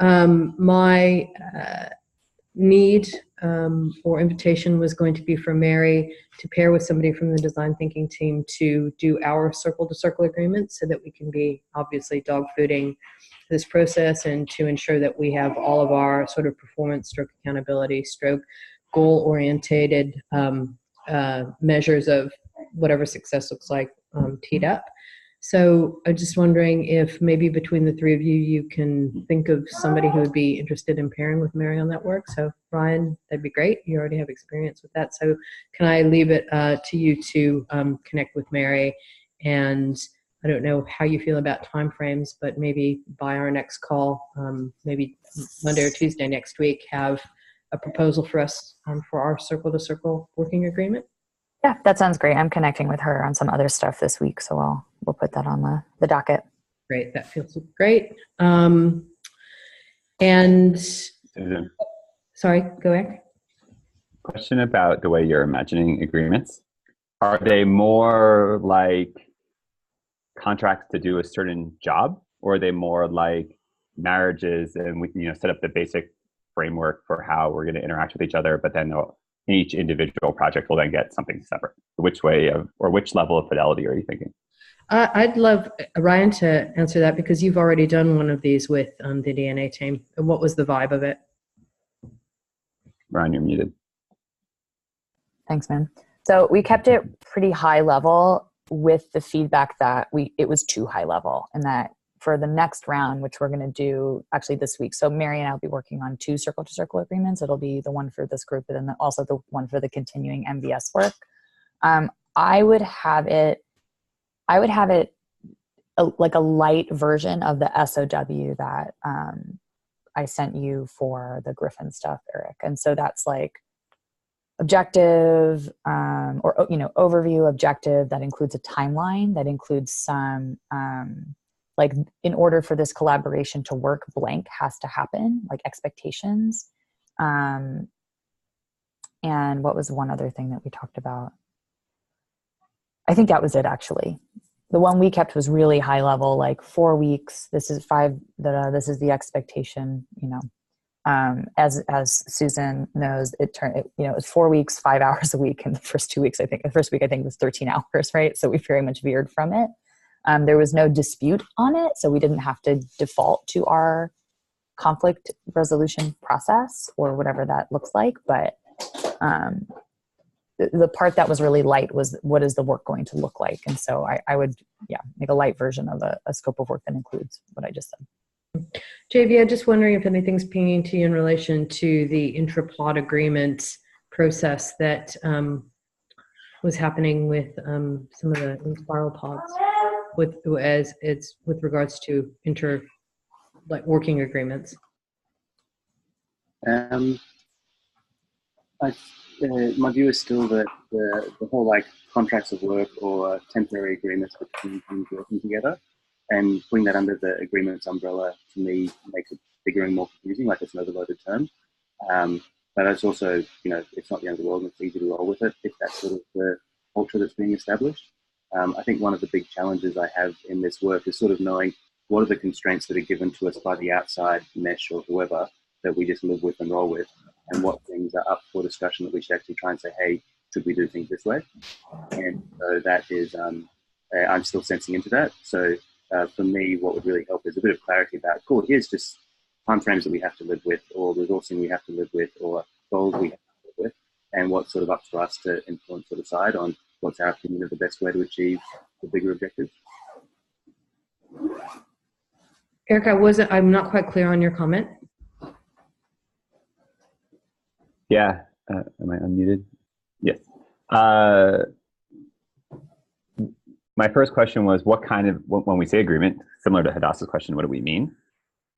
My need or invitation was going to be for Mary to pair with somebody from the design thinking team to do our circle to circle agreement so that we can be obviously dog fooding this process and to ensure that we have all of our sort of performance stroke accountability stroke goal orientated measures of whatever success looks like teed up. So I'm just wondering if maybe between the three of you, you can think of somebody who would be interested in pairing with Mary on that work. So Ryan, that'd be great. You already have experience with that. So can I leave it to you to connect with Mary? And I don't know how you feel about timeframes, but maybe by our next call, maybe Monday or Tuesday next week, have a proposal for us for our circle to circle working agreement. Yeah, that sounds great. I'm connecting with her on some other stuff this week, so we'll put that on the docket. Great, that feels great. And Susan, sorry, go ahead. question about the way you're imagining agreements. Are they more like contracts to do a certain job, or are they more like marriages and we set up the basic framework for how we're going to interact with each other, but then each individual project will then get something separate? Which way of, or which level of fidelity are you thinking? I'd love Ryan to answer that because you've already done one of these with the DNA team. What was the vibe of it? Ryan, you're muted. Thanks, man. So we kept it pretty high level with the feedback that it was too high level, and that for the next round, which we're going to do actually this week. So Mary and I will be working on 2 circle to circle agreements. It'll be the one for this group, and then also the one for the continuing MVS work. I would have it like a light version of the SOW that I sent you for the Griffin stuff, Eric. And so that's like objective or overview objective that includes a timeline, that includes some like in order for this collaboration to work, blank has to happen, like expectations. And what was one other thing that we talked about? I think that was it, actually. The one we kept was really high level, like 4 weeks. This is this is the expectation, as Susan knows, it was 4 weeks, 5 hours a week. In the first 2 weeks, I think the first week, I think was 13 hours, right? So we very much veered from it. There was no dispute on it, so we didn't have to default to our conflict resolution process or whatever that looks like. But the part that was really light was, what is the work going to look like? And so I would, make a light version of a scope of work that includes what I just said. JV, I'm just wondering if anything's pinging to you in relation to the intra-plot agreement process that was happening with some of the spiral pods with regards to working agreements. My view is still that the whole contracts of work or temporary agreements between teams working together and putting that under the agreements umbrella, to me, makes it bigger and more confusing, like it's an overloaded term. But it's also, it's not the end of the world and it's easy to roll with it if that's sort of the culture that's being established. I think one of the big challenges I have in this work is sort of knowing what are the constraints that are given to us by the outside mesh or whoever that we just live with and roll with, and what things are up for discussion that we should actually try and say, hey, should we do things this way? And so that is, I'm still sensing into that. So for me, what would really help is a bit of clarity about, cool, here's just timeframes that we have to live with, or resourcing we have to live with, or goals we have to live with, and what's sort of up to us to influence or decide on what's our opinion of the best way to achieve the bigger objectives. Eric, I'm not quite clear on your comment. Yeah, am I unmuted? Yes. My first question was, when we say agreement, similar to Hadassah's question, what do we mean?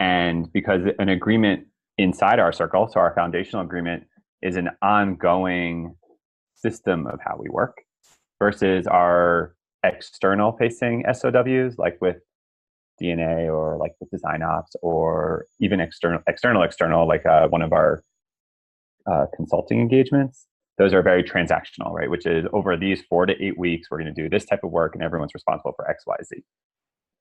And because an agreement inside our circle, so our foundational agreement, is an ongoing system of how we work, versus our external facing SOWs, like with DNA or like with design ops, or even external, like one of our consulting engagements. Those are very transactional, right? Which is over these 4 to 8 weeks, we're going to do this type of work and everyone's responsible for X, Y, Z.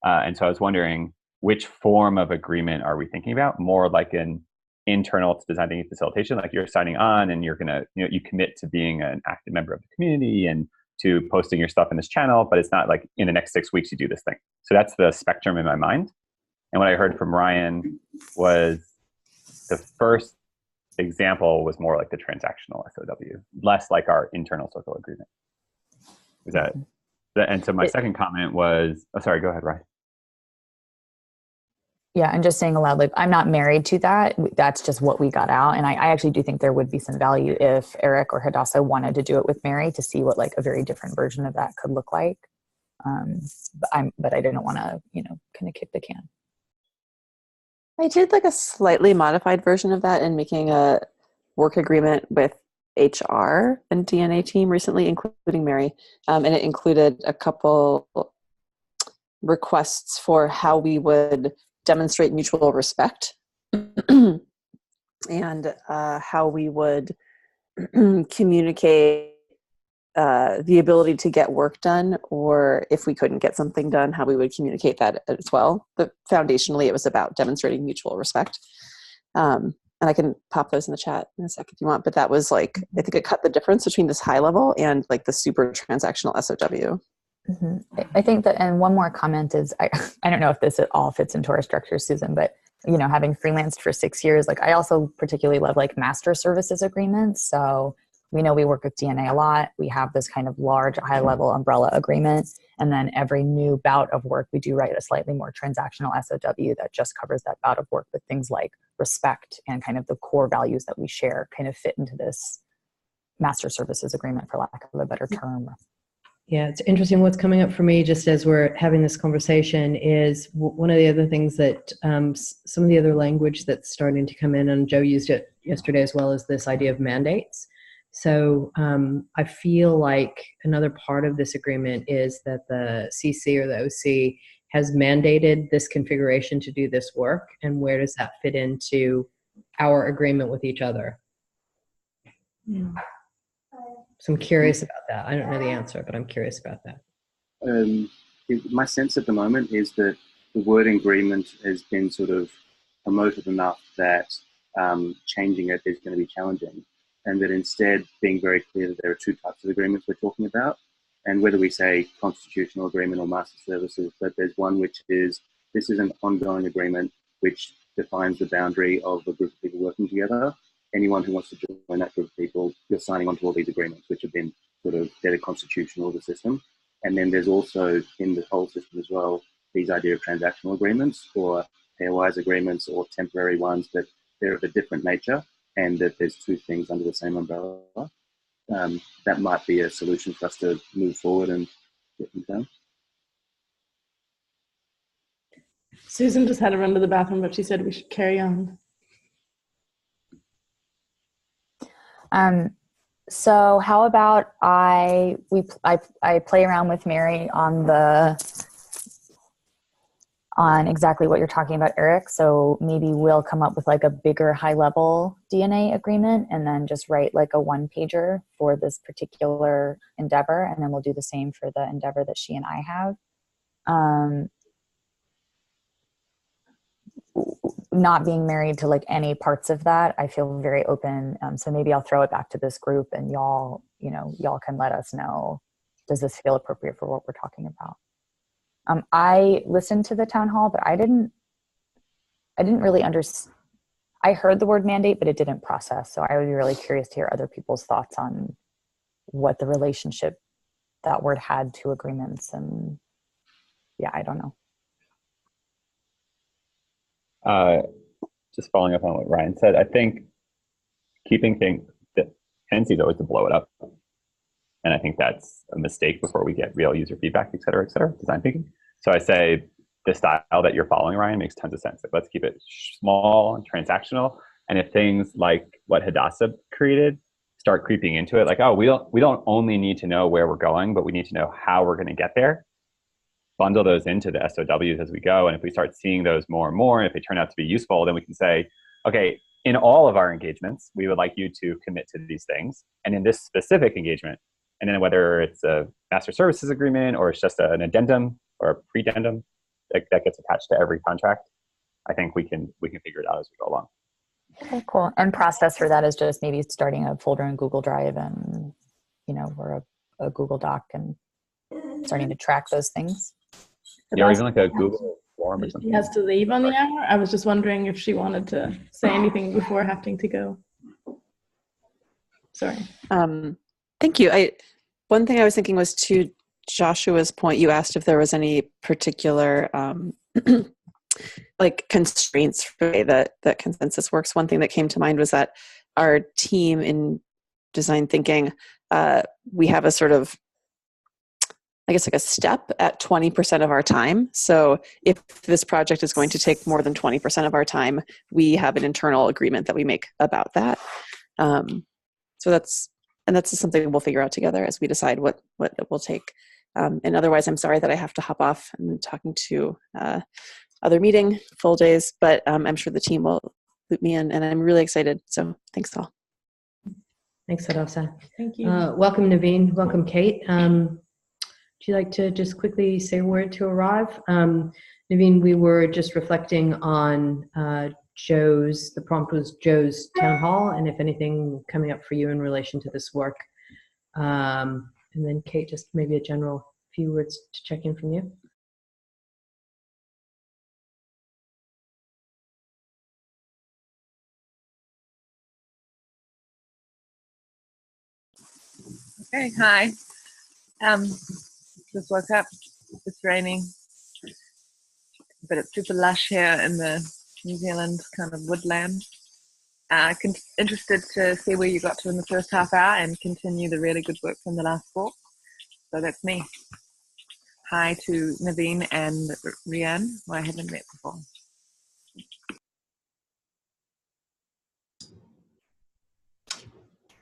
And so I was wondering, which form of agreement are we thinking about? More like an internal to design thinking facilitation, like you're signing on and you're gonna, you commit to being an active member of the community and to posting your stuff in this channel, but it's not like in the next 6 weeks you do this thing. So that's the spectrum in my mind. And what I heard from Ryan was the first example was more like the transactional SOW, less like our internal circle agreement. Is that? And so my second comment was, oh, sorry, go ahead, Ryan. Yeah, and just saying aloud, like, I'm not married to that. That's just what we got out. And I actually do think there would be some value if Eric or Hadassah wanted to do it with Mary to see what like a very different version of that could look like. But I didn't want to, kind of kick the can. I did like a slightly modified version of that in making a work agreement with HR and DNA team recently, including Mary. And it included a couple requests for how we would demonstrate mutual respect and how we would communicate the ability to get work done, or if we couldn't get something done, how we would communicate that as well. But foundationally, it was about demonstrating mutual respect. And I can pop those in the chat in a sec if you want, but that was like, I think it cut the difference between this high level and like the super transactional SOW. Mm-hmm. I think that, and one more comment is, I don't know if this at all fits into our structure, Susan, but having freelanced for 6 years, like I also particularly love like master services agreements. So we know we work with DNA a lot. We have this kind of large high level umbrella agreement. And then every new bout of work, we do write a slightly more transactional SOW that just covers that bout of work with things like respect and kind of the core values that we share kind of fit into this master services agreement, for lack of a better term. Yeah, it's interesting. What's coming up for me just as we're having this conversation is one of the other things that some of the other language that's starting to come in, and Joe used it yesterday as well, as this idea of mandates. So I feel like another part of this agreement is that the CC or the OC has mandated this configuration to do this work, and where does that fit into our agreement with each other? Yeah. So I'm curious about that. I don't know the answer, but I'm curious about that. My sense at the moment is that the word agreement has been sort of promoted enough that changing it is going to be challenging, and that instead being very clear that there are two types of agreements we're talking about, and whether we say constitutional agreement or master services, but there's one which is, this is an ongoing agreement which defines the boundary of a group of people working together. Anyone who wants to join that group of people, you're signing on to all these agreements, which have been sort of, they're the constitutional of the system. And then there's also in the whole system as well, these idea of transactional agreements or pairwise agreements or temporary ones, that they're of a different nature and that there's two things under the same umbrella. That might be a solution for us to move forward and get them done. Susan just had to run to the bathroom, but she said we should carry on. So how about I play around with Mary on exactly what you're talking about, Eric. So maybe we'll come up with like a bigger high level DNA agreement and then just write like a 1-pager for this particular endeavor. And then we'll do the same for the endeavor that she and I have. Not being married to like any parts of that, I feel very open. So maybe I'll throw it back to this group and y'all can let us know, does this feel appropriate for what we're talking about? I listened to the town hall, but I didn't really understand. I heard the word mandate, but it didn't process. So I would be really curious to hear other people's thoughts on what the relationship that word had to agreements. And yeah, I don't know. Just following up on what Ryan said, I think keeping things, the tendency is always to blow it up. And I think that's a mistake before we get real user feedback, et cetera, design thinking. So I say the style that you're following, Ryan, makes tons of sense. Like, let's keep it small and transactional. And if things like what Hadassah created start creeping into it, like, oh, we don't only need to know where we're going, but we need to know how we're going to get there. Bundle those into the SOWs as we go. And if we start seeing those more and more, and if they turn out to be useful, then we can say, okay, in all of our engagements, we would like you to commit to these things. And in this specific engagement, and then whether it's a master services agreement or it's just an addendum or a pre-addendum, that gets attached to every contract, I think we can figure it out as we go along. Okay, cool. And process for that is just maybe starting a folder in Google Drive and, or a Google Doc and starting to track those things. Yeah, or even like a Google form or She something. has to leave on the hour. I was just wondering if she wanted to say anything before having to go. Sorry. Thank you. One thing I was thinking was, to Joshua's point, you asked if there was any particular like constraints for the way that consensus works. One thing that came to mind was that our team in design thinking, we have a sort of, I guess, like a step at 20% of our time. So if this project is going to take more than 20% of our time, we have an internal agreement that we make about that. So that's something we'll figure out together as we decide what it will take. And otherwise, I'm sorry that I have to hop off and talking to other meeting, full days, but I'm sure the team will loop me in, and I'm really excited. So thanks all. Thanks, Hadassah. Thank you. Welcome, Naveen. Welcome, Kate. Would you like to just quickly say a word to arrive? Naveen, we were just reflecting on the prompt was Joe's town hall, and if anything coming up for you in relation to this work. And then Kate, just maybe a general few words to check in from you. Okay, hi. Just woke up. It's raining, but it's super lush here in the New Zealand kind of woodland. Interested to see where you got to in the first half hour and continue the really good work from the last 4. So that's me. Hi to Naveen and Rianne, who I haven't met before.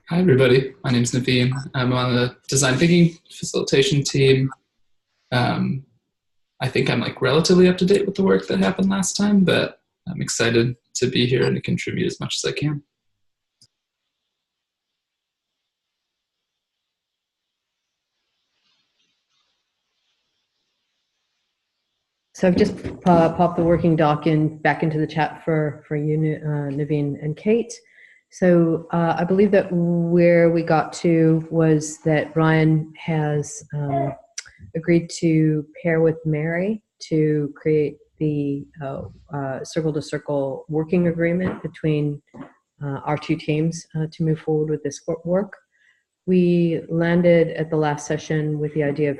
Hi everybody, my name is Naveen. I'm on the design thinking facilitation team. I think I'm like relatively up to date with the work that happened last time, but I'm excited to be here and to contribute as much as I can. So I've just popped the working doc back into the chat for you, Naveen and Kate. So I believe that where we got to was that Ryan has agreed to pair with Mary to create the circle-to-circle working agreement between our 2 teams to move forward with this work. We landed at the last session with the idea of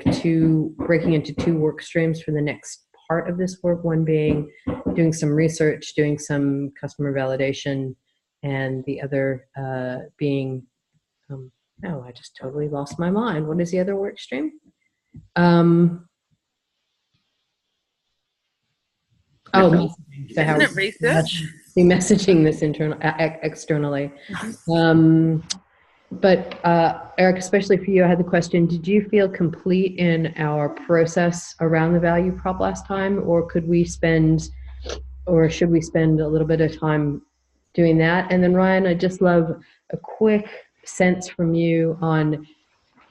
breaking into 2 work streams for the next part of this work, one being doing some research, doing some customer validation, and the other being, I just totally lost my mind. What is the other work stream? Isn't it research? Be messaging this externally. But Eric, especially for you, I had the question, did you feel complete in our process around the value prop last time, or should we spend a little bit of time doing that? And then Ryan, I'd just love a quick sense from you on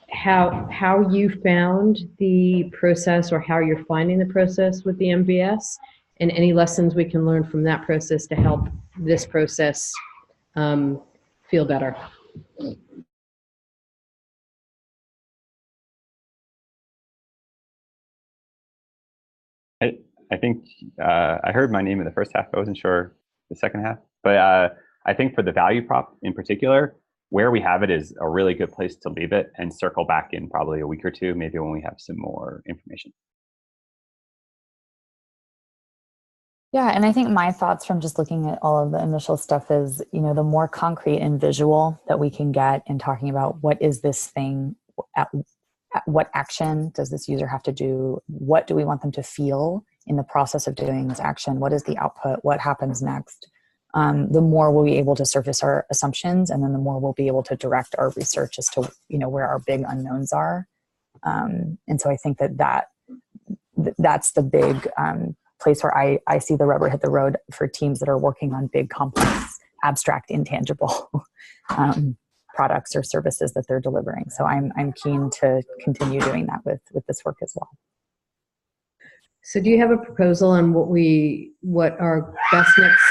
how you found the process, or how you're finding the process with the MVS, and any lessons we can learn from that process to help this process feel better. I think I heard my name in the first half. I wasn't sure the second half, but I think for the value prop in particular, where we have it is a really good place to leave it and circle back in probably a week or 2, maybe when we have some more information. Yeah, and I think my thoughts from just looking at all of the initial stuff is, the more concrete and visual that we can get in talking about what is this thing, what action does this user have to do, what do we want them to feel in the process of doing this action, what is the output, what happens next, the more we'll be able to surface our assumptions, and then the more we'll be able to direct our research as to where our big unknowns are. And so I think that's the big place where I see the rubber hit the road for teams that are working on big, complex, abstract, intangible products or services that they're delivering. So I'm keen to continue doing that with this work as well. So do you have a proposal on what our best next,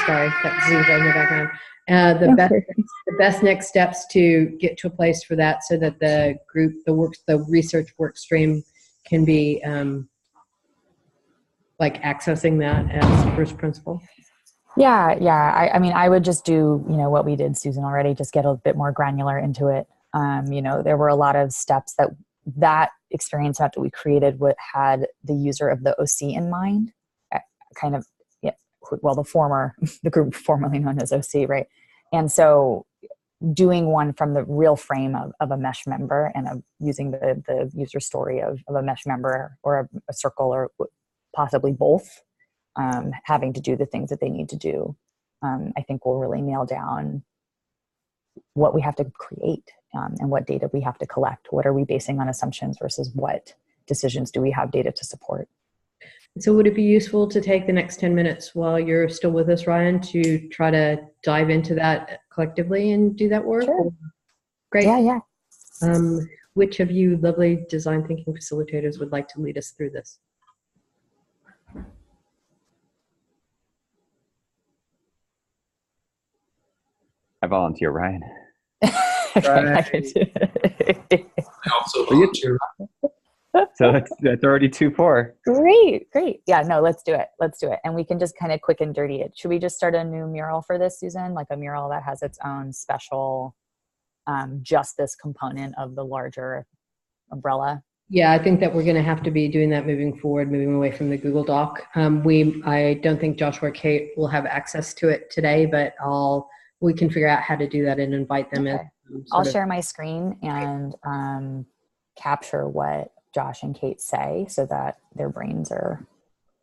sorry, that's Ziva in the background, the best next steps to get to a place for that so that the group, the research work stream can be like accessing that as first principle? Yeah. I mean, I would just do, what we did, Susan, already, just get a bit more granular into it. There were a lot of steps that experience map that we created had the user of the OC in mind, kind of, well, the group formerly known as OC, right? And so doing one from the real frame of a mesh member and using the user story of a mesh member or a circle or possibly both, having to do the things that they need to do, I think will really nail down what we have to create and what data we have to collect. What are we basing on assumptions versus what decisions do we have data to support? So would it be useful to take the next 10 minutes while you're still with us, Ryan, to try to dive into that collectively and do that work? Sure. Great. Yeah. Which of you lovely design thinking facilitators would like to lead us through this? I volunteer, Ryan. Okay, I can do it. I also volunteer. So that's already 2-4. Great. Yeah, no, let's do it. And we can just kind of quick and dirty it. Should we just start a new mural for this, Susan? Like a mural that has its own special, just this component of the larger umbrella? Yeah, I think that we're going to have to be doing that moving forward, moving away from the Google Doc. I don't think Joshua or Kate will have access to it today, but we can figure out how to do that and invite them in. I'll share my screen and capture what Josh and Kate say so that their brains are.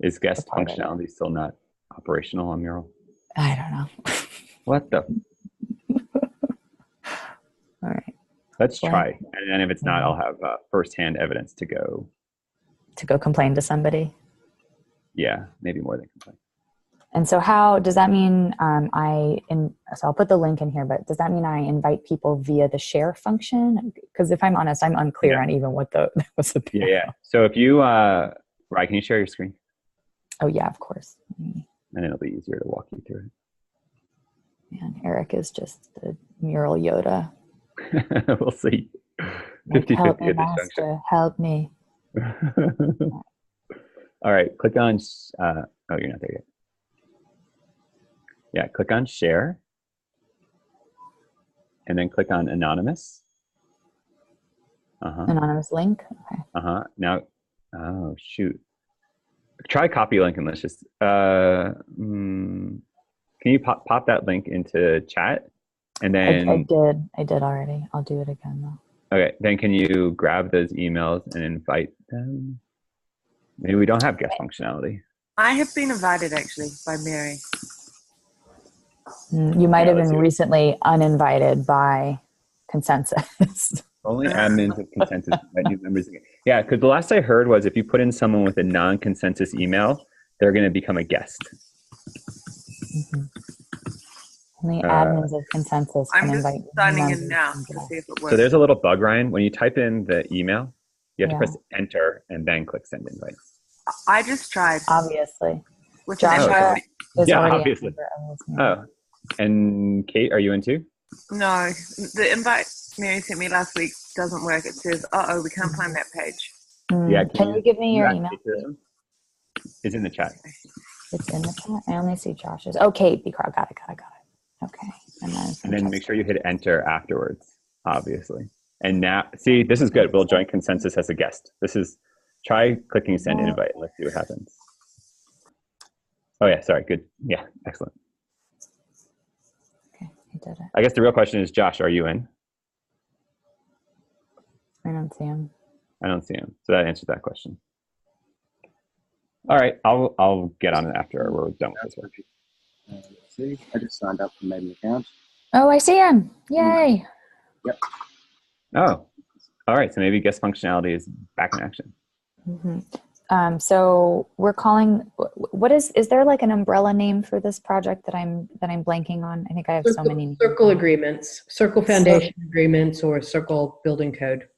Is guest functionality still not operational on Mural? I don't know. What the? All right. Let's try. And then if it's not, I'll have firsthand evidence to go. To go complain to somebody? Yeah, maybe more than complain. And so how does that mean so I'll put the link in here, but does that mean I invite people via the share function? Because if I'm honest, I'm unclear on even what was the Yeah. So if you, Ryan, can you share your screen? Oh yeah, of course. And it'll be easier to walk you through it. Man, Eric is just the mural Yoda. We'll see. 50-50 Help me, at this master. junction. Help me. All right, click on, you're not there yet. Yeah, click on share. And then click on anonymous. Anonymous link? Okay. Now, oh, shoot. Try copy link and let's just, can you pop that link into chat? And then I did already. I'll do it again though. Okay, then can you grab those emails and invite them? Maybe we don't have guest functionality. I have been invited actually by Mary. You might have been recently uninvited by consensus. Only admins of consensus invite new members again. Yeah, because the last I heard was if you put in someone with a non-consensus email, they're going to become a guest. Mm-hmm. Only admins of consensus can invite. I'm just signing in now to see if it works. So there's a little bug, Ryan. When you type in the email, you have to press enter and then click send invite. I just tried. Obviously. With Joshua is already obviously. Oh, and Kate, are you in too? No, the invite Mary sent me last week doesn't work. It says, we can't find that page. Yeah. Can you give me your email? It's in the chat. It's in the chat. I only see Josh's. Oh, Kate, got it. Okay. And then make sure you hit enter afterwards, obviously. And now, see, this is good. We'll join consensus as a guest. Try clicking send invite. Let's see what happens. Oh yeah, sorry, good. Yeah, excellent. Okay, I did it. I guess the real question is, Josh, are you in? I don't see him. I don't see him. So that answers that question. All right, I'll get on it after we're done with this work. Let's see, I just signed up and made an account. Oh, I see him. Yay. Yep. Oh, all right. So maybe guest functionality is back in action. Mm-hmm. So we're calling. What is there like an umbrella name for this project that I'm blanking on? I think I have so many. Circle agreements, circle foundation agreements, or circle building code.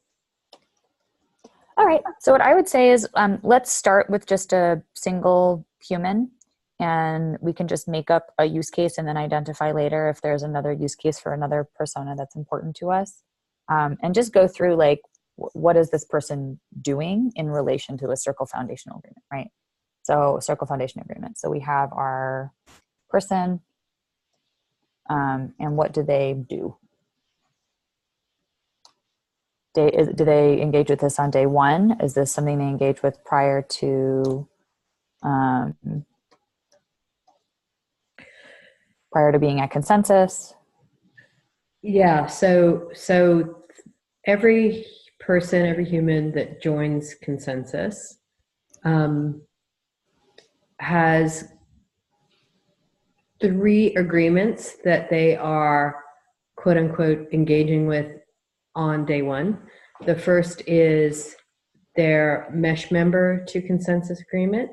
All right. So what I would say is let's start with just a single human, and we can just make up a use case and then identify later if there's another use case for another persona that's important to us. And just go through like, what is this person doing in relation to a Circle foundational agreement, right? So Circle foundation agreement. So we have our person, and what do they do? Do they engage with this on day one? Is this something they engage with prior to being at consensus? Yeah. So every person, every human that joins consensus has 3 agreements that they are quote unquote engaging with on day one. The first is their mesh member to consensus agreement.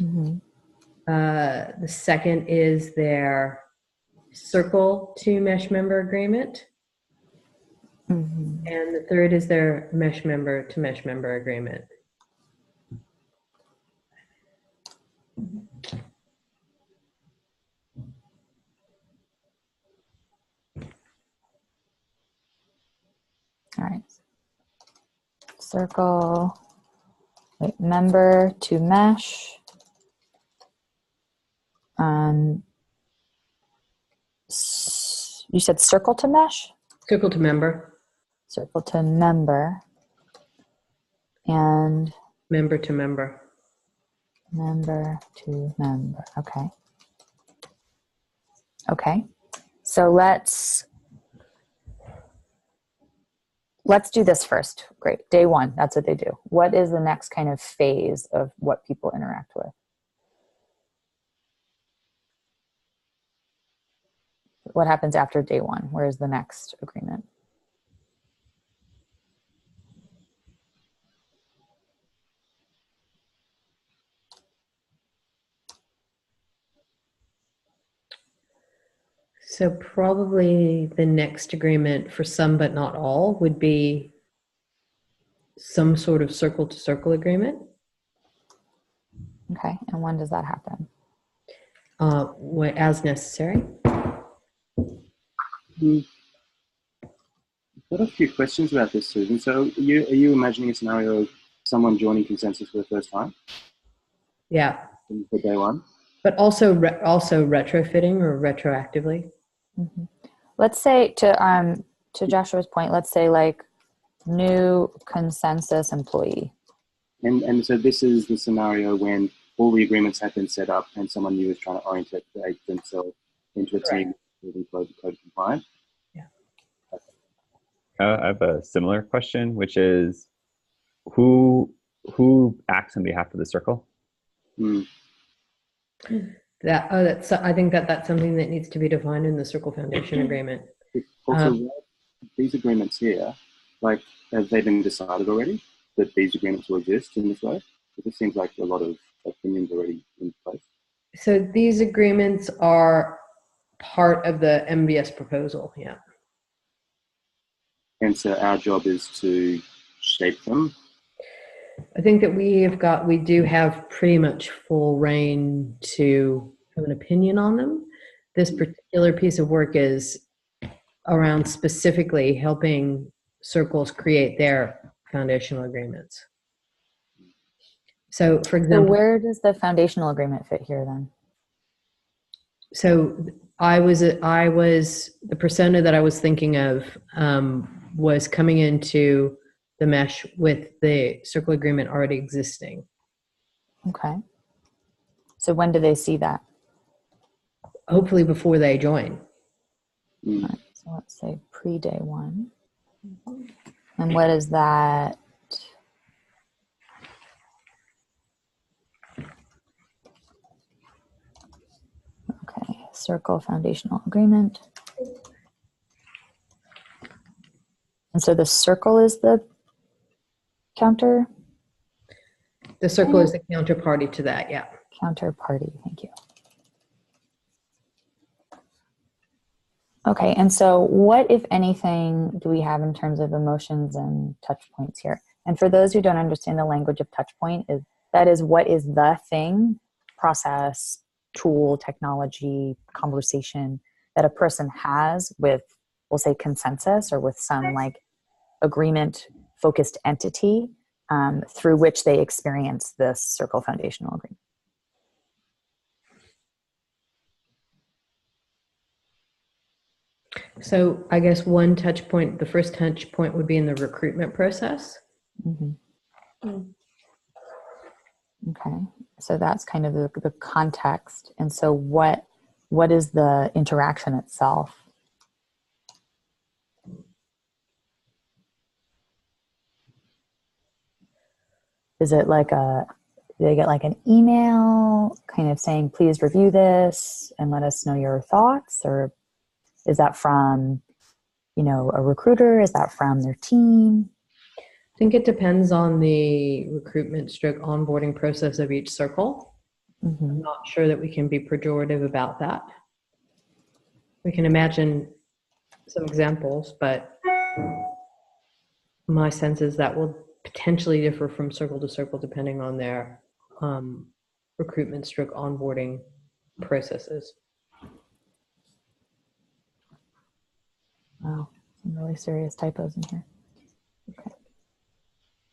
Mm-hmm. The second is their circle to mesh member agreement. Mm-hmm. And the third is their mesh member to mesh member agreement. All right. Circle, wait, member to mesh. You said circle to mesh? Circle to member. Circle to member. And member to member. Member to member. Okay. Okay. So let's do this first. Great. Day one, that's what they do. What is the next kind of phase of what people interact with? What happens after day one? Where is the next agreement? So probably the next agreement for some but not all would be some sort of circle to circle agreement. Okay, and when does that happen? As necessary. I've got a few questions about this, Susan. So are you imagining a scenario of someone joining consensus for the first time? Yeah. For day one? But also retrofitting or retroactively. Mm-hmm. Let's say to Joshua's point, let's say like new consensus employee. And so this is the scenario when all the agreements have been set up and someone new is trying to orientate themselves into a team moving code compliant. Yeah. I have a similar question, which is who acts on behalf of the circle? I think that's something that needs to be defined in the Circle Foundation agreement. Also, these agreements here, like, have they been decided already that these agreements will exist in this way? It just seems like a lot of opinions already in place. So these agreements are part of the MBS proposal, yeah. And so our job is to shape them. I think that we do have pretty much full reign to have an opinion on them. This particular piece of work is around specifically helping circles create their foundational agreements. So for example, where does the foundational agreement fit here then? So I was the persona that I was thinking of was coming into the mesh with the circle agreement already existing. Okay. So when do they see that? Hopefully before they join. All right, so let's say pre-day one. And what is that? Okay, circle foundational agreement. And so the circle is the counter? The circle is the counterparty to that, yeah. Counterparty, thank you. Okay, and so what, if anything, do we have in terms of emotions and touch points here? And for those who don't understand the language of touch point, that is what is the thing, process, tool, technology, conversation that a person has with, we'll say, consensus or with some like agreement focused entity through which they experience this circle foundational agreement. So I guess one touch point, the first touch point would be in the recruitment process. Okay, so that's kind of the context. And so what is the interaction itself? Is it like do they get like an email kind of saying, please review this and let us know your thoughts? Or is that from, a recruiter? Is that from their team? I think it depends on the recruitment stroke onboarding process of each circle. I'm not sure that we can be pejorative about that. We can imagine some examples, but my sense is that will potentially differ from circle to circle depending on their recruitment stroke onboarding processes. Wow, some really serious typos in here. Okay.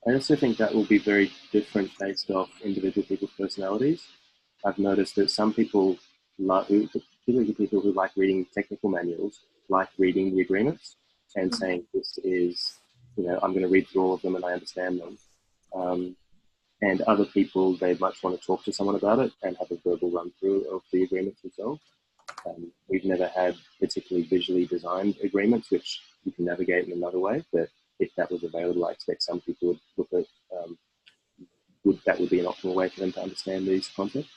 I also think that will be very different based off individual people's personalities. I've noticed that some people, particularly people who like reading technical manuals, like reading the agreements and saying this is, I'm going to read through all of them and I understand them. And other people, they much want to talk to someone about it and have a verbal run through of the agreements themselves. We've never had particularly visually designed agreements, which you can navigate in another way, but if that was available, I expect some people would look at that would be an optimal way for them to understand these concepts.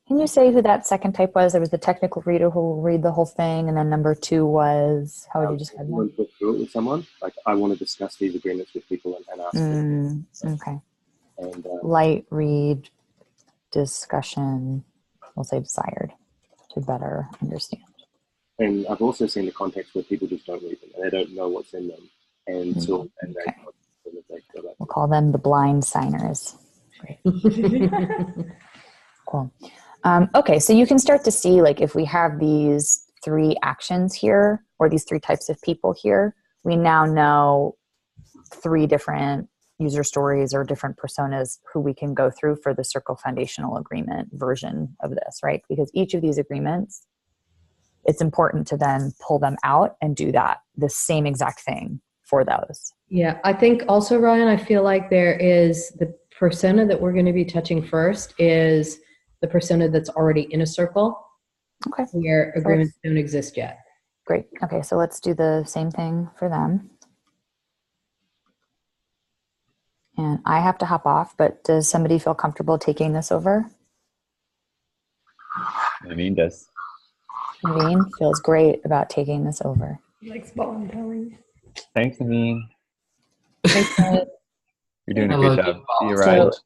Can you say who that second type was? There was the technical reader who will read the whole thing, and then number two was, how would you describe that? Look through it with someone. Like, I want to discuss these agreements with people and ask them. Okay. And, light read, discussion, we'll say desired, to better understand. And I've also seen the context where people just don't read them and they don't know what's in them. And so, and Okay. they go back. We'll call them the blind signers. Great. Cool. Okay, so you can start to see, like, if we have these three actions here, or these three types of people here, we now know three different user stories or different personas who we can go through for the Circle Foundational Agreement version of this, right? Because each of these agreements, it's important to then pull them out and do the same exact thing for those. Yeah, I think also, Ryan, I feel like there is the persona that we're going to be touching first is the persona that's already in a circle, okay, where agreements don't exist yet. Great. Okay, so let's do the same thing for them. And I have to hop off, but does somebody feel comfortable taking this over? Naveen does. Naveen feels great about taking this over. Likes volunteering. Thanks, Naveen. Thanks, Ryan. You're doing I a good love job. you, You're Paul. right. So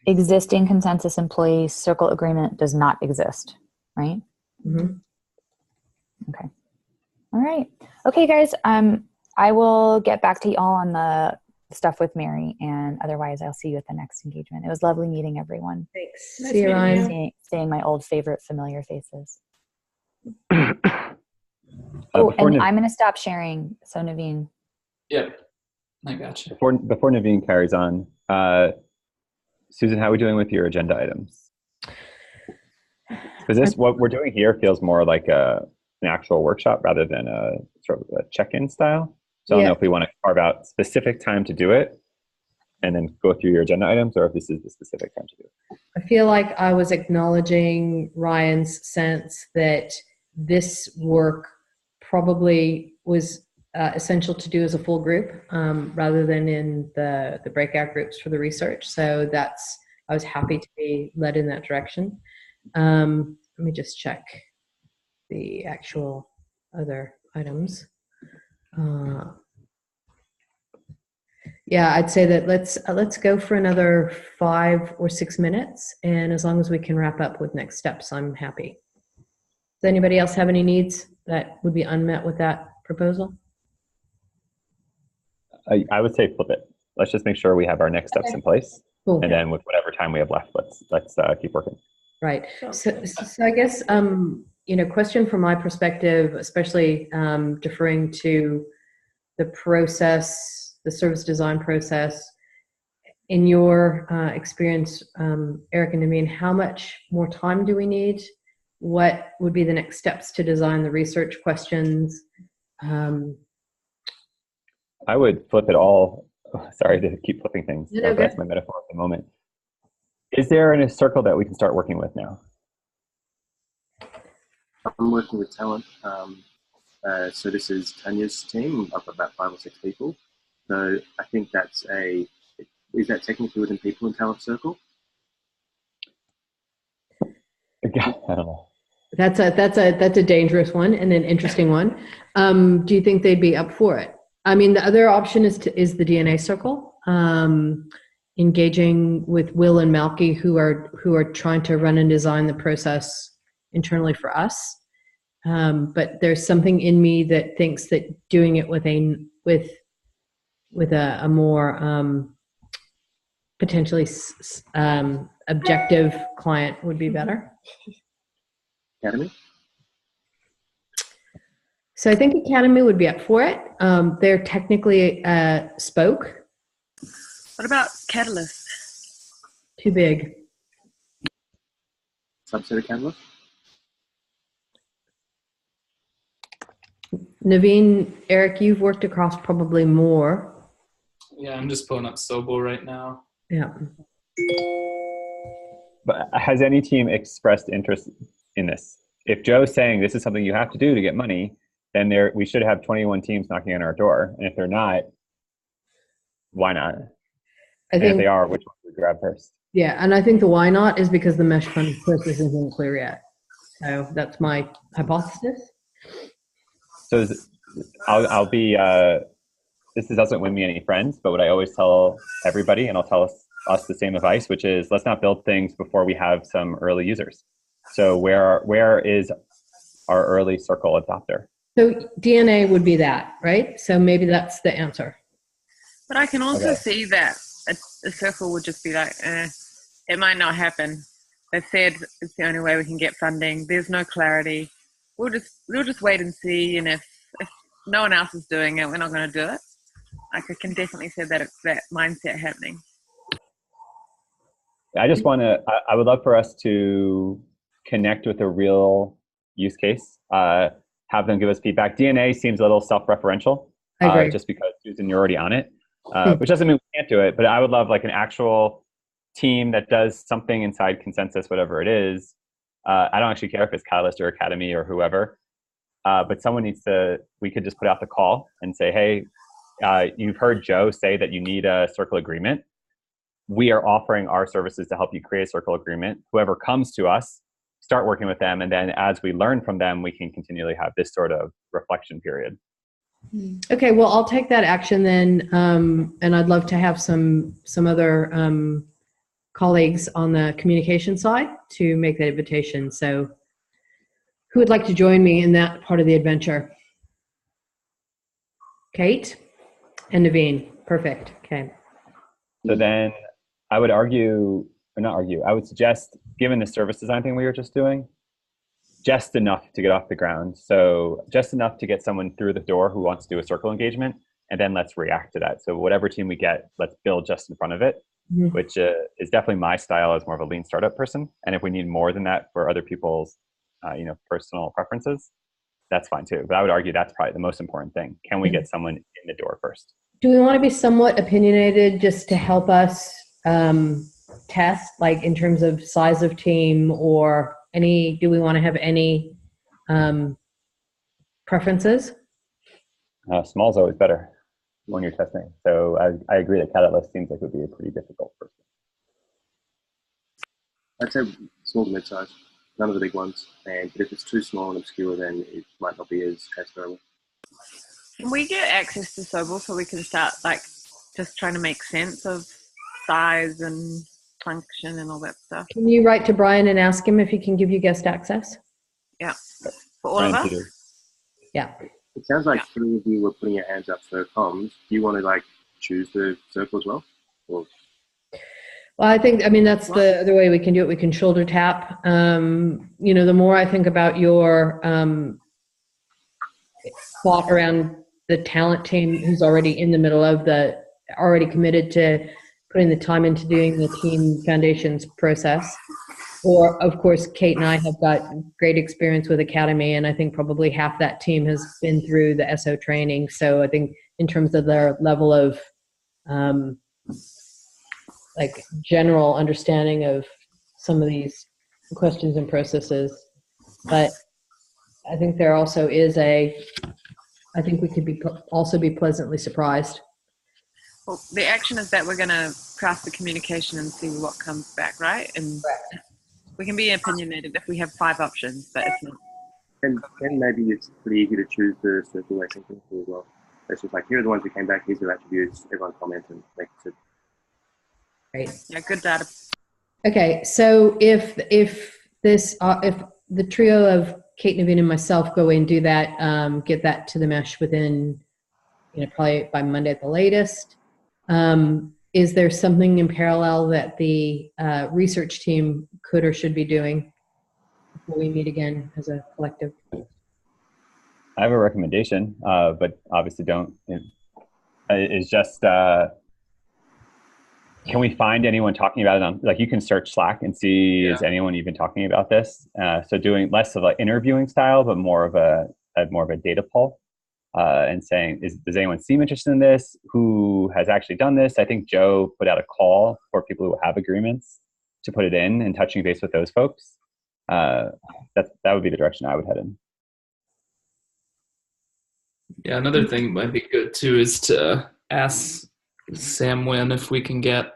existing consensus in place, circle agreement does not exist, right? Mm-hmm. Okay. All right. Okay, guys. I will get back to you all on the stuff with Mary, and otherwise I'll see you at the next engagement. It was lovely meeting everyone. Thanks. Nice See you, meeting Ryan. you. Seeing my old favorite familiar faces. Before and I'm going to stop sharing. So Naveen. Yep, I got you. Before Naveen carries on, Susan, how are we doing with your agenda items? Because what we're doing here feels more like an actual workshop rather than a sort of a check-in style. So I don't know if we want to carve out specific time to do it and then go through your agenda items, or if this is the specific time to do it. I feel like I was acknowledging Ryan's sense that this work probably was essential to do as a full group rather than in the breakout groups for the research. So I was happy to be led in that direction. Let me just check the actual other items. Yeah, I'd say that let's go for another 5 or 6 minutes, and as long as we can wrap up with next steps, I'm happy. Does anybody else have any needs that would be unmet with that proposal? I would say flip it. Let's just make sure we have our next steps in place, Cool. and then with whatever time we have left, let's keep working. Right. So I guess, question from my perspective, especially deferring to the process, the service design process. In your experience, Eric and Naveen, how much more time do we need? What would be the next steps to design the research questions? I would flip it all. Sorry to keep flipping things. No, no, That's my metaphor at the moment. Is there a circle that we can start working with now? I'm working with talent. So this is Tanya's team, up about 5 or 6 people. So I think is that technically within people in talent circle? I don't know. That's a dangerous one and an interesting one. Do you think they'd be up for it? I mean, the other option is the DNA circle, engaging with Will and Malky, who are trying to run and design the process internally for us. But there's something in me that thinks that doing it with a more potentially objective client would be better. Academy? So I think Academy would be up for it. They're technically spoke. What about Catalyst? Too big. Subset of Catalyst? Naveen, Eric, you've worked across probably more. Yeah, I'm just pulling up Sobel right now. Yeah. But has any team expressed interest in this? If Joe's saying this is something you have to do to get money, then we should have 21 teams knocking on our door. And if they're not, why not? I think if they are, which one would we grab first? Yeah, and I think the why not is because the mesh fund process isn't clear yet. So that's my hypothesis. So I'll be, this doesn't win me any friends, but what I always tell everybody, and I'll tell us the same advice, which is let's not build things before we have some early users. So where is our early circle adopter? So DNA would be that, right? So maybe that's the answer. But I can also see that a circle would just be like, it might not happen. They said it's the only way we can get funding. There's no clarity. We'll just wait and see. And if no one else is doing it, we're not going to do it. Like I can definitely see that mindset happening. I just want to. I would love for us to connect with a real use case. Have them give us feedback. DNA seems a little self-referential, just because Susan, you're already on it, which doesn't mean we can't do it. But I would love like an actual team that does something inside Consensus, whatever it is. I don't actually care if it's Catalyst or Academy or whoever, but someone needs to. We could just put out the call and say, hey, you've heard Joe say that you need a circle agreement. We are offering our services to help you create a circle agreement. Whoever comes to us, start working with them, and then as we learn from them, we can continually have this sort of reflection period. Okay, well, I'll take that action then, and I'd love to have some other colleagues on the communication side to make that invitation. So who would like to join me in that part of the adventure? Kate and Naveen. Perfect. Okay. So then I would argue, or not argue, I would suggest, given the service design thing we were just doing, just enough to get off the ground. So just enough to get someone through the door who wants to do a circle engagement, and then let's react to that. So whatever team we get, let's build just in front of it, which is definitely my style as more of a lean startup person. And if we need more than that for other people's personal preferences, that's fine too. But I would argue that's probably the most important thing. Can we get someone in the door first? Do we want to be somewhat opinionated just to help us test, like in terms of size of team, or do we want to have any preferences? Small's always better when you're testing. So I agree that Catalyst seems like it would be a pretty difficult person. I'd say small to mid-size, none of the big ones. But if it's too small and obscure, then it might not be as transferable. Can we get access to Sobel so we can start like just trying to make sense of size and function and all that stuff? Can you write to Brian and ask him if he can give you guest access? Yeah. For all of us? Yeah. It sounds like 3 of you were putting your hands up for comms. Do you want to like choose the circle as well? Or Well, I mean, that's the other way we can do it. We can shoulder tap. The more I think about your thought around the talent team who's already in the middle of already committed to putting the time into doing the team foundations process. Or, of course, Kate and I have got great experience with Academy, and I think probably half that team has been through the SO training. So I think in terms of their level of general understanding of some of these questions and processes. But I think there also is I think we could also be pleasantly surprised. Well, the action is that we're going to craft the communication and see what comes back, right? And we can be opinionated if we have 5 options, but if not. and maybe it's pretty easy to choose the circle I think as well. It's just like, here are the ones that came back, here's their attributes, everyone comment and make it. Right. Yeah, good data. Okay, so if the trio of Kate, Naveen, and myself go in and do that, get that to the mesh within, probably by Monday at the latest. Is there something in parallel that the research team could or should be doing before we meet again as a collective? I have a recommendation, but obviously don't. It's just, can we find anyone talking about it on, you can search Slack and see, is anyone even talking about this? So doing less of an interviewing style, but more of a data poll, and saying, does anyone seem interested in this? Who has actually done this? I think Joe put out a call for people who have agreements to put it in and touching base with those folks. That would be the direction I would head in. Yeah, another thing might be good too is to ask Sam Wynn if we can get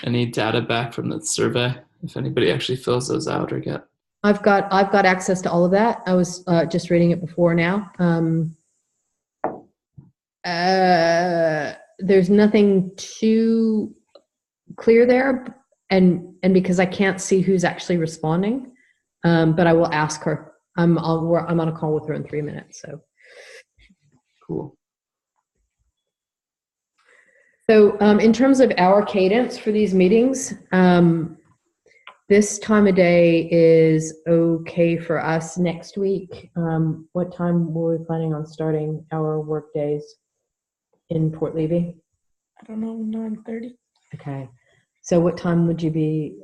any data back from the survey, if anybody actually fills those out or get. I've got access to all of that. I was just reading it before now. There's nothing too clear there, and because I can't see who's actually responding, but I will ask her. I'm on a call with her in 3 minutes, so. Cool. So in terms of our cadence for these meetings, this time of day is okay for us next week. What time were we planning on starting our work days in Port Levy? I don't know, 9:30. Okay. So what time would you be,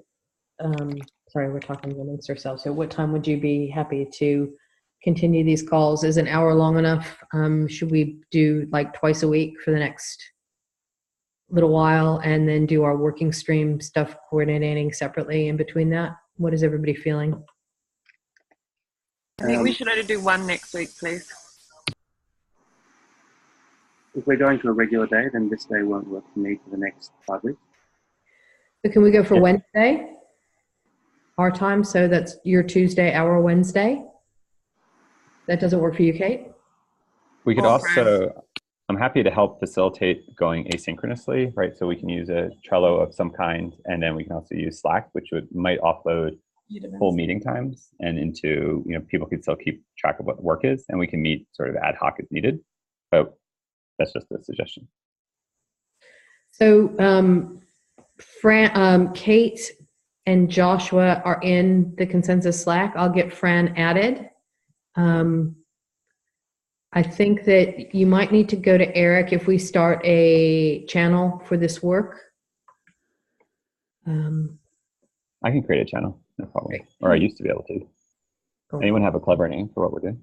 sorry, we're talking amongst ourselves. So what time would you be happy to continue these calls? Is an hour long enough? Should we do twice a week for the next little while and then do our working stream stuff coordinating separately in between that? What is everybody feeling? I think we should only do one next week, please. If we're going to a regular day, then this day won't work for me for the next 5 weeks. So can we go for Wednesday, our time? So that's your Tuesday, our Wednesday. That doesn't work for you, Kate? We could also, I'm happy to help facilitate going asynchronously, right? So we can use a Trello of some kind, and then we can also use Slack, which might offload full meeting times and into, people can still keep track of what work is, and we can meet sort of ad hoc as needed. But that's just a suggestion. So Kate and Joshua are in the consensus Slack. I'll get Fran added. I think that you might need to go to Eric if we start a channel for this work. I can create a channel, no problem. Great. Or I used to be able to. Cool. Anyone have a clever name for what we're doing?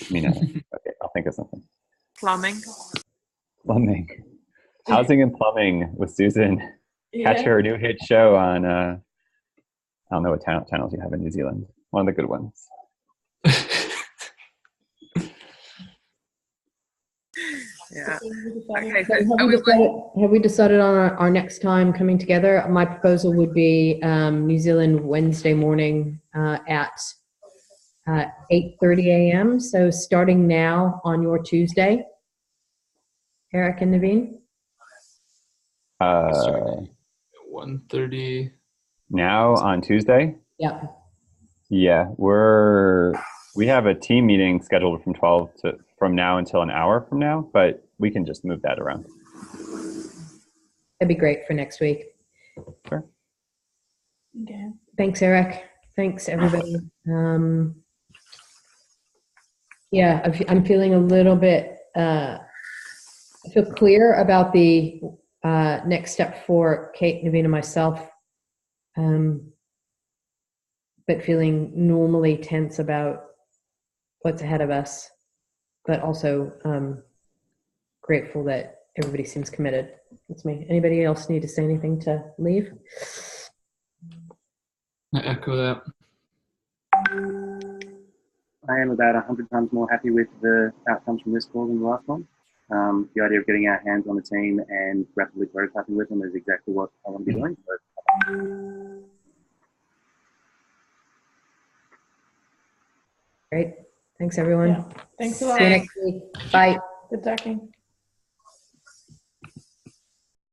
Me now. Okay, I'll think of something. Plumbing. Housing and plumbing with Susan. Yeah. Catch her new hit show on, I don't know what channels you have in New Zealand. One of the good ones. Yeah. Okay, so have we decided on our next time coming together? My proposal would be New Zealand Wednesday morning at 8:30 a.m. So starting now on your Tuesday, Eric and Naveen? 1:30. Now on Tuesday? Yeah. Yeah, we have a team meeting scheduled from now until an hour from now, but we can just move that around. That'd be great for next week. Sure. Okay. Thanks, Eric. Thanks, everybody. Yeah, I'm feeling a little bit, I feel clear about the next step for Kate, Naveen, and myself, but feeling normally tense about what's ahead of us, but also grateful that everybody seems committed. That's me. Anybody else need to say anything to leave? I echo that. I am about 100 times more happy with the outcomes from this call than the last one. The idea of getting our hands on the team and rapidly prototyping with them is exactly what I want to be doing. So. Great. Thanks, everyone. Yeah. Thanks a lot. See you next week. Bye. Good talking.